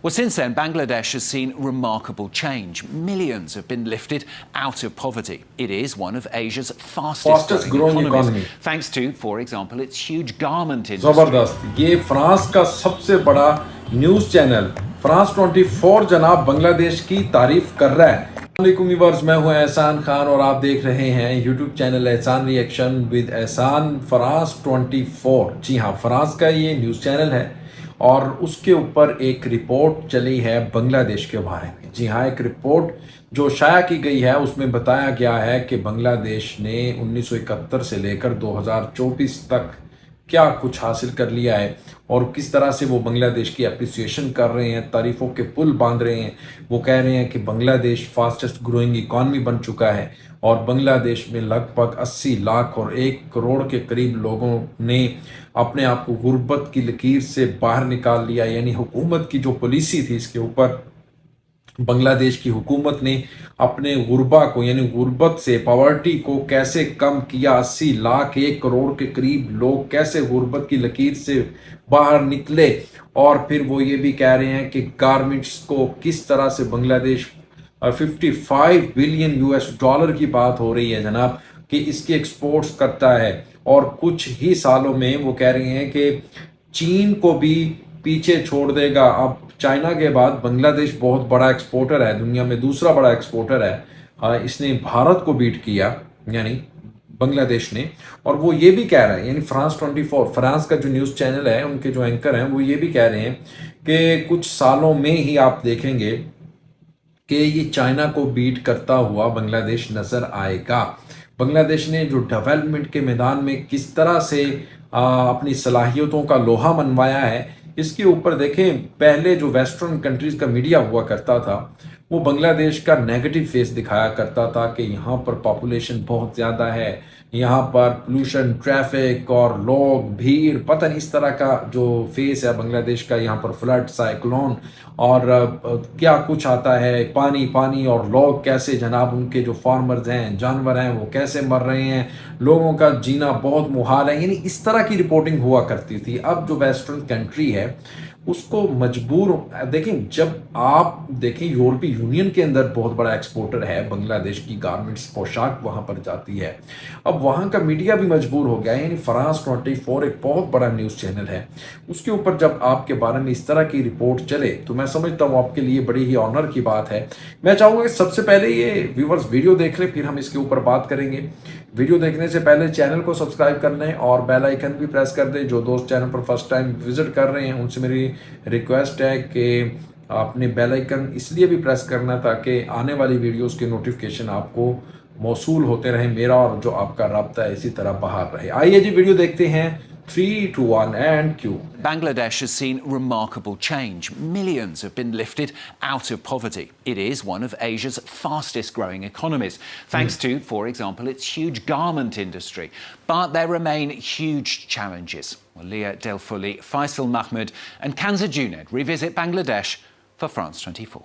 Well, since then, Bangladesh has seen remarkable change. Millions have been lifted out of poverty. It is one of Asia's fastest growing economies, thanks to, for example, its huge garment industry. जबरदस्त। ये France का सबसे बड़ा news channel France 24 जनाब बांग्लादेश की तारीफ कर रहा है। अस्सलामुअलैकुम व्यूअर्स, मैं हूं एहसान खान और आप देख रहे हैं यूट्यूब चैनल एहसान रिएक्शन विद एहसान फ्रांस 24। जी हाँ, फ्रांस का ये न्यूज़ चैनल है और उसके ऊपर एक रिपोर्ट चली है बांग्लादेश के बारे में। जी हाँ, एक रिपोर्ट जो शाया की गई है उसमें बताया गया है कि बांग्लादेश ने 1971 से लेकर 2024 तक क्या कुछ हासिल कर लिया है और किस तरह से वो बांग्लादेश की अप्रिसिएशन कर रहे हैं, तारीफ़ों के पुल बांध रहे हैं। वो कह रहे हैं कि बांग्लादेश फास्टेस्ट ग्रोइंग इकॉनमी बन चुका है और बांग्लादेश में लगभग 80 लाख और 1 करोड़ के करीब लोगों ने अपने आप को गुर्बत की लकीर से बाहर निकाल लिया। यानी हुकूमत की जो पॉलिसी थी इसके ऊपर, बांग्लादेश की हुकूमत ने अपने गुरबा को यानी गुर्बत से पॉवर्टी को कैसे कम किया। 80 लाख 1 करोड़ के करीब लोग कैसे गुर्बत की लकीर से बाहर निकले। और फिर वो ये भी कह रहे हैं कि गारमेंट्स को किस तरह से बांग्लादेश 55 बिलियन यूएस डॉलर की बात हो रही है जनाब कि इसकी एक्सपोर्ट्स करता है और कुछ ही सालों में वो कह रहे हैं कि चीन को भी पीछे छोड़ देगा। अब चाइना के बाद बांग्लादेश बहुत बड़ा एक्सपोर्टर है, दुनिया में दूसरा बड़ा एक्सपोर्टर है। इसने भारत को बीट किया यानी बांग्लादेश ने। और वो ये भी कह रहे हैं, यानी फ्रांस 24 फ्रांस का जो न्यूज़ चैनल है उनके जो एंकर हैं वो ये भी कह रहे हैं कि कुछ सालों में ही आप देखेंगे कि ये चाइना को बीट करता हुआ बांग्लादेश नज़र आएगा। बांग्लादेश ने जो डेवलपमेंट के मैदान में किस तरह से अपनी सलाहियतों का लोहा मनवाया है, इसके ऊपर देखें। पहले जो वेस्टर्न कंट्रीज़ का मीडिया हुआ करता था वो बांग्लादेश का नेगेटिव फेस दिखाया करता था कि यहाँ पर पॉपुलेशन बहुत ज़्यादा है, यहाँ पर पोल्यूशन, ट्रैफिक और लोग, भीड़, पता नहीं इस तरह का जो फेस है बांग्लादेश का। यहाँ पर फ्लड, साइक्लोन और क्या कुछ आता है, पानी पानी और लोग कैसे जनाब, उनके जो फार्मर्स हैं, जानवर हैं, वो कैसे मर रहे हैं, लोगों का जीना बहुत मुहाल है। यानी इस तरह की रिपोर्टिंग हुआ करती थी। अब जो वेस्टर्न कंट्री है उसको मजबूर देखें, जब आप देखें यूरोपीय यूनियन के अंदर बहुत बड़ा एक्सपोर्टर है बांग्लादेश की गारमेंट्स, पोशाक वहाँ पर जाती है। अब वहाँ का मीडिया भी मजबूर हो गया है। यानी फ्रांस 24 एक बहुत बड़ा न्यूज़ चैनल है, उसके ऊपर जब आपके बारे में इस तरह की रिपोर्ट चले तो मैं समझता हूँ आपके लिए बड़ी ही ऑनर की बात है। मैं चाहूँगा कि सबसे पहले ये व्यूवर्स वीडियो देख लें, फिर हम इसके ऊपर बात करेंगे। वीडियो देखने से पहले चैनल को सब्सक्राइब कर लें और बेल आइकन भी प्रेस कर दें। जो दोस्त चैनल पर फर्स्ट टाइम विजिट कर रहे हैं उनसे मेरी रिक्वेस्ट है कि आपने बेल आइकन इसलिए भी प्रेस करना ताकि आने वाली वीडियोस के नोटिफिकेशन आपको मौसूल होते रहें, मेरा और जो आपका राब्ता है इसी तरह बहाल रहे। आइए जी वीडियो देखते हैं। 3, 2, 1 and cue. Bangladesh has seen remarkable change. Millions have been lifted out of poverty. It is one of Asia's fastest growing economies, thanks to, for example, its huge garment industry. But there remain huge challenges. Well, Leah Delfulli, Faisal Mahmood and Kanza Junaid revisit Bangladesh for France 24.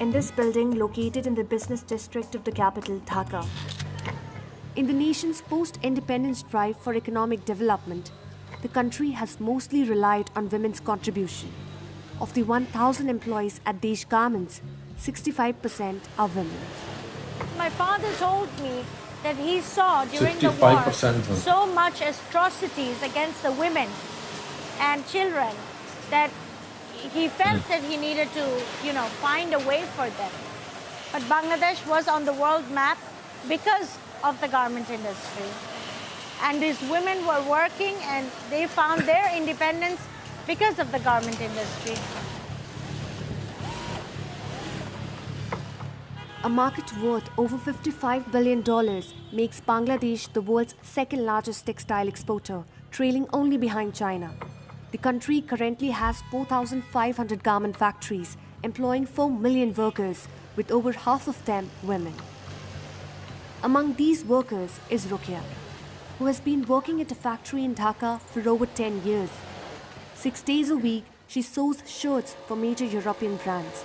In this building located in the business district of the capital, Dhaka. In the nation's post-independence drive for economic development, the country has mostly relied on women's contribution. Of the 1,000 employees at Desh Garments, 65% are women. My father told me that he saw during the war so much atrocities against the women and children that he felt that he needed to, find a way for them. But Bangladesh was on the world map because of the garment industry. And these women were working and they found their independence because of the garment industry. A market worth over $55 billion makes Bangladesh the world's second largest textile exporter, trailing only behind China. The country currently has 4,500 garment factories, employing 4 million workers, with over half of them women. Among these workers is Rukia, who has been working at a factory in Dhaka for over 10 years. 6 days a week, She sews shirts for major European brands.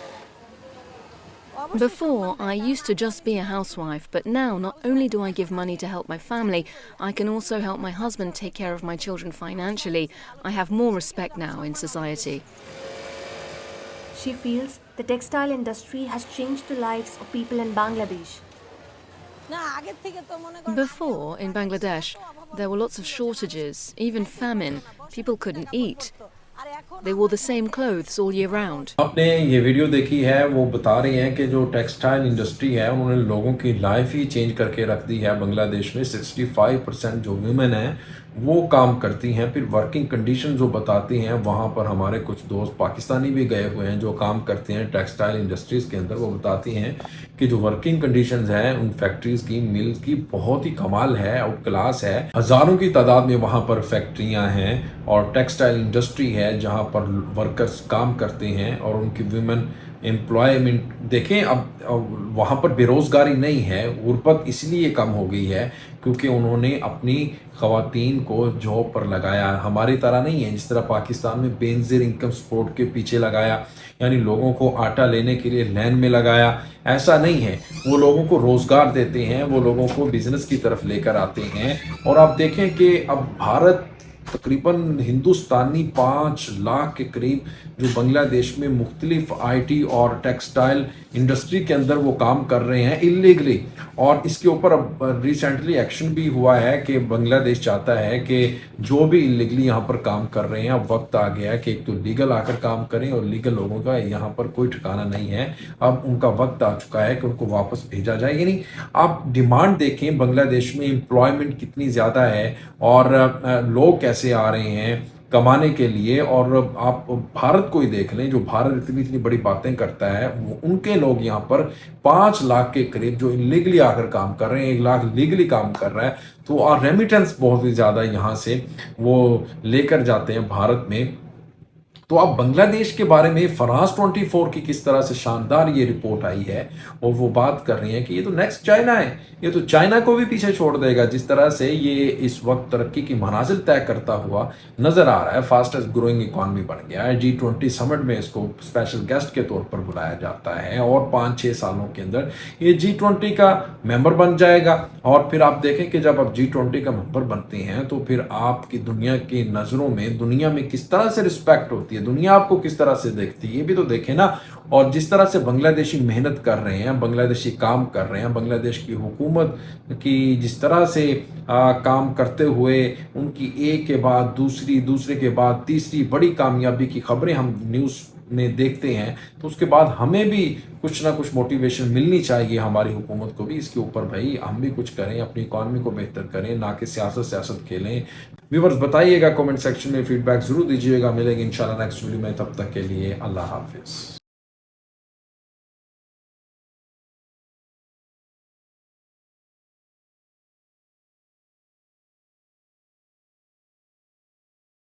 Before, I used to just be a housewife, but now not only do I give money to help my family, I can also help my husband take care of my children financially. I have more respect now in society. She feels the textile industry has changed the lives of people in Bangladesh. Before, in Bangladesh, there were lots of shortages, even famine. People couldn't eat. They wore the same clothes all year round. आपने ये video देखी है, वो बता रही हैं कि जो टेक्सटाइल इंडस्ट्री है उन्होंने लोगों की लाइफ ही चेंज करके रख दी है। बांग्लादेश में 65% जो वुमेन हैं वो काम करती हैं। फिर वर्किंग कंडीशन जो बताती हैं, वहाँ पर हमारे कुछ दोस्त पाकिस्तानी भी गए हुए हैं जो काम करते हैं टेक्सटाइल इंडस्ट्रीज़ के अंदर। वो बताती हैं कि जो वर्किंग कंडीशंस हैं उन फैक्ट्रीज़ की, मिल्स की, बहुत ही कमाल है, आउट क्लास है। हज़ारों की तादाद में वहाँ पर फैक्ट्रियाँ हैं और टेक्सटाइल इंडस्ट्री है जहाँ पर वर्कर्स काम करते हैं और उनकी वुमेन एम्प्लॉयमेंट देखें। अब वहाँ पर बेरोज़गारी नहीं है, गुर्बत इसलिए कम हो गई है क्योंकि उन्होंने अपनी ख़वातीन को जॉब पर लगाया। हमारी तरह नहीं है जिस तरह पाकिस्तान में बेनज़ीर इनकम सपोर्ट के पीछे लगाया, यानी लोगों को आटा लेने के लिए लाइन में लगाया। ऐसा नहीं है, वो लोगों को रोज़गार देते हैं, वो लोगों को बिज़नेस की तरफ लेकर आते हैं। और आप देखें कि अब भारत तकरीबन हिंदुस्तानी 5 लाख के करीब जो बांग्लादेश में मुख्तलिफ आईटी और टेक्सटाइल इंडस्ट्री के अंदर वो काम कर रहे हैं इलीगली। और इसके ऊपर अब रिसेंटली एक्शन भी हुआ है कि बांग्लादेश चाहता है कि जो भी इलीगली यहाँ पर काम कर रहे हैं, अब वक्त आ गया है कि एक तो लीगल आकर काम करें, और लीगल लोगों का यहाँ पर कोई ठिकाना नहीं है। अब उनका वक्त आ चुका है कि उनको वापस भेजा जाए। यानी आप डिमांड देखें, बांग्लादेश में एम्प्लॉयमेंट कितनी ज़्यादा है और लोग कैसे आ रहे हैं कमाने के लिए। और आप भारत को ही देख लें, जो भारत इतनी इतनी बड़ी बातें करता है, वो उनके लोग यहाँ पर 5 लाख के करीब जो इलीगली आकर काम कर रहे हैं, 1 लाख लीगली काम कर रहा है। तो और रेमिटेंस बहुत ही ज़्यादा यहाँ से वो लेकर जाते हैं भारत में। तो अब बांग्लादेश के बारे में फ्रांस 24 की किस तरह से शानदार ये रिपोर्ट आई है और वो बात कर रही है कि ये तो नेक्स्ट चाइना है, ये तो चाइना को भी पीछे छोड़ देगा। जिस तरह से ये इस वक्त तरक्की की मनाजिल तय करता हुआ नजर आ रहा है, फास्टेस्ट ग्रोइंग इकॉनमी बन गया है। G20 समिट में इसको स्पेशल गेस्ट के तौर पर बुलाया जाता है और 5-6 सालों के अंदर ये G20 का मेंबर बन जाएगा। और फिर आप देखें कि जब आप G20 का मेंबर बनते हैं तो फिर आपकी दुनिया की नज़रों में, दुनिया में किस तरह से रिस्पेक्ट होती है, दुनिया आपको किस तरह से देखती है, ये भी तो देखें ना। और जिस तरह से बांग्लादेशी मेहनत कर रहे हैं, बांग्लादेशी काम कर रहे हैं, बांग्लादेश की हुकूमत की जिस तरह से काम करते हुए उनकी एक के बाद दूसरी, दूसरे के बाद तीसरी बड़ी कामयाबी की खबरें हम न्यूज़ में देखते हैं, तो उसके बाद हमें भी कुछ ना कुछ मोटिवेशन मिलनी चाहिए हमारी हुकूमत को भी। इसके ऊपर भाई हम भी कुछ करें, अपनी इकॉनमी को बेहतर करें, ना कि सियासत खेलें। व्यूअर्स बताइएगा, कमेंट सेक्शन में फीडबैक जरूर दीजिएगा। मिलेंगे इंशाल्लाह नेक्स्ट वीडियो में, तब तक के लिए अल्लाह हाफिज़।